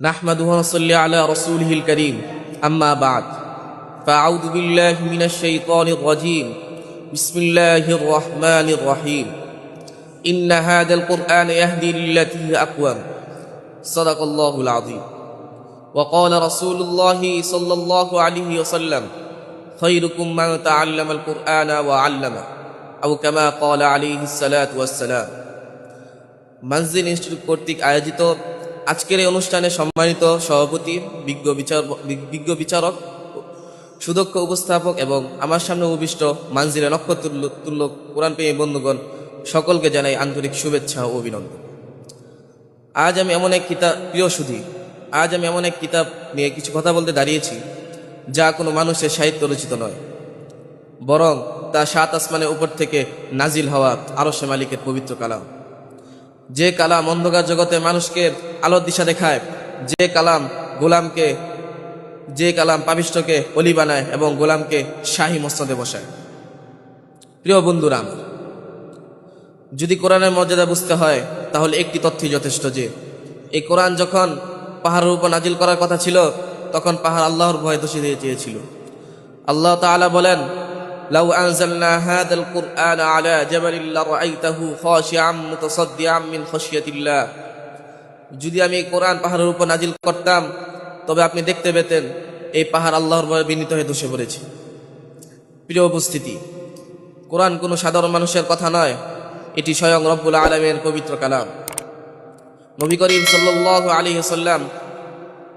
نحمده ونصلي على رسوله الكريم أما بعد فأعوذ بالله من الشيطان الرجيم بسم الله الرحمن الرحيم إن هذا القرآن يهدي للتي هي أقوم صدق الله العظيم وقال رسول الله صلى الله عليه وسلم خيركم من تعلم القرآن وعلمه أو كما قال عليه الصلاة والسلام মানজিল institute কর্তৃক আয়োজিত আজকের এই অনুষ্ঠানে সম্মানিত সভাপতি, বিজ্ঞ বিচারক, সুদক্ষ উপস্থাপক এবং আমার সামনে উপবিষ্ট মানজিলে নক্ষত্রতুল্য কোরআন প্রেমী বন্ধুগণ সকলকে জানাই আন্তরিক শুভেচ্ছা ও অভিনন্দন। আজ আমি এমন এক কিতাব নিয়ে কিছু কথা বলতে দাঁড়িয়েছি যা কোনো মানুষের সাহিত্য রচিত নয়, বরং তা সাত আসমানের উপর থেকে নাজিল হওয়া আরশে মালিকের পবিত্র কালাম। যে কালাম অন্ধকার জগতে মানুষকে আলোর দিশা দেখায়, যে কালাম পাপিষ্ঠকে অলি বানায় এবং গোলামকে শাহী মসনদে বসায়। প্রিয় বন্ধুরা, যদি কোরআনের মর্যাদা বুঝতে হয় তাহলে একটি তথ্যই যথেষ্ট যে এই কোরআন যখন পাহাড়ের উপর নাজিল করার কথা ছিল তখন পাহাড় আল্লাহর ভয়ে ধসে দিয়েছিল। আল্লাহ তাআলা বলেন, লাউ আনজালনা হাযাল কুরআন আলা জাবালিন লারাআইতাহু খাশিআম মুতাসাদ্দিআম মিন খাশিয়াতিল্লাহ। যদি আমি এই কোরআন পাহাড়ের উপর নাজিল করতাম তবে আপনি দেখতে পেতেন এই পাহাড় আল্লাহর ভয়ে বিনীত হয়ে ধসে পড়েছে। প্রিয় উপস্থিতি, কোরআন কোনো সাধারণ মানুষের কথা নয়, এটি স্বয়ং রব্বুল আলামিনের পবিত্র কালাম। নবী করিম সাল্লাল্লাহু আলাইহি ওয়াসাল্লাম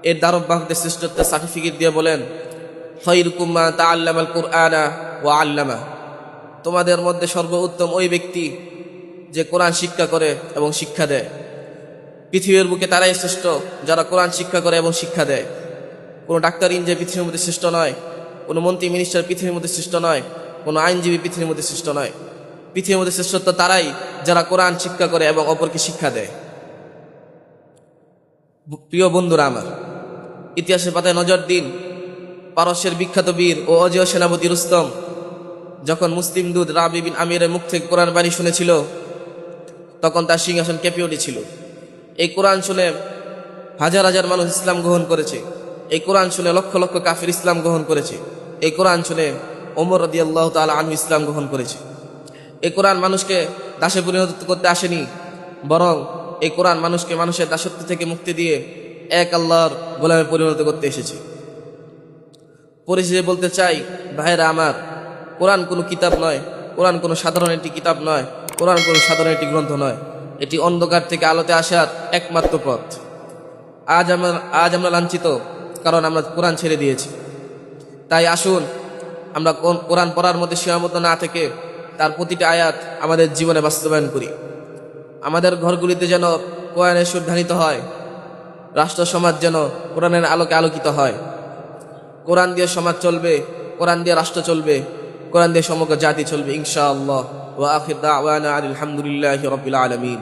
এর ধারকবাহকদের শ্রেষ্ঠত্বের সার্টিফিকেট দিয়ে বলেন, খায়রুকুম মান তাআল্লামাল কুরআনা ওয়া আল্লামা। তোমাদের মধ্যে সর্বোত্তম ওই ব্যক্তি যে কোরআন শিক্ষা করে এবং শিক্ষা দেয়। পৃথিবীর বুকে তারাই শ্রেষ্ঠ যারা কোরআন শিক্ষা করে এবং শিক্ষা দেয়। কোনো ডাক্তার ইঞ্জিনিয়ার পৃথিবীর মধ্যে শ্রেষ্ঠ নয়, কোনো মন্ত্রী মিনিস্টার পৃথিবীর মধ্যে শ্রেষ্ঠ নয়, কোনো আইনজীবী পৃথিবীর মধ্যে শ্রেষ্ঠ নয়। পৃথিবীর মধ্যে শ্রেষ্ঠত্ব তারাই যারা কোরআন শিক্ষা করে এবং অপরকে শিক্ষা দেয়। প্রিয় বন্ধুরা আমার, ইতিহাসের পাতায় নজর দিন, পারস্যের বিখ্যাত বীর ও অজেয় সেনাপতি রুস্তম যখন মুসলিম দূত রাবি বিন আমিরের মুখ থেকে কোরআন বাণী শুনেছিল তখন তার সিংহাসন কেঁপে উঠেছিল। এই কোরআন শুনে হাজার হাজার মানুষ ইসলাম গ্রহণ করেছে। এই কোরআন শুনে লক্ষ লক্ষ কাফির ইসলাম গ্রহণ করেছে। এই কোরআন শুনে ওমর রাদিয়াল্লাহু তাআলা আনহু ইসলাম গ্রহণ করেছে। এই কোরআন মানুষকে দাসে পরিণত করতে আসেনি, বরং এই কোরআন মানুষকে মানুষের দাসত্ব থেকে মুক্তি দিয়ে এক আল্লাহর গোলামে পরিণত করতে এসেছে। পরিশেষে বলতে চাই, ভাইরা আমার, কোরআন কোনো কিতাব নয়, কোরআন কোনো সাধারণ একটি কিতাব নয়, কোরআন কোনো সাধারণ একটি গ্রন্থ নয়। এটি অন্ধকার থেকে আলোতে আসার একমাত্র পথ। আজ আমরা লাঞ্ছিত কারণ আমরা কোরআন ছেড়ে দিয়েছি। তাই আসুন আমরা কোরআন পড়ার মধ্যে সীমাবদ্ধ না থেকে তার প্রতিটি আয়াত আমাদের জীবনে বাস্তবায়ন করি। আমাদের ঘরগুলিতে যেন কোরআনের সুর ধ্বনিত হয়, রাষ্ট্র সমাজ যেন কোরআনের আলোকে আলোকিত হয়। কোরআন দিয়ে সমাজ চলবে, কোরআন দিয়ে রাষ্ট্র চলবে, কোরআন দিয়ে সমগ্র জাতি চলবে ইনশাআল্লাহ। ওয়া আখির দাওয়ানা আলহামদুলিল্লাহি রাব্বিল আলামিন।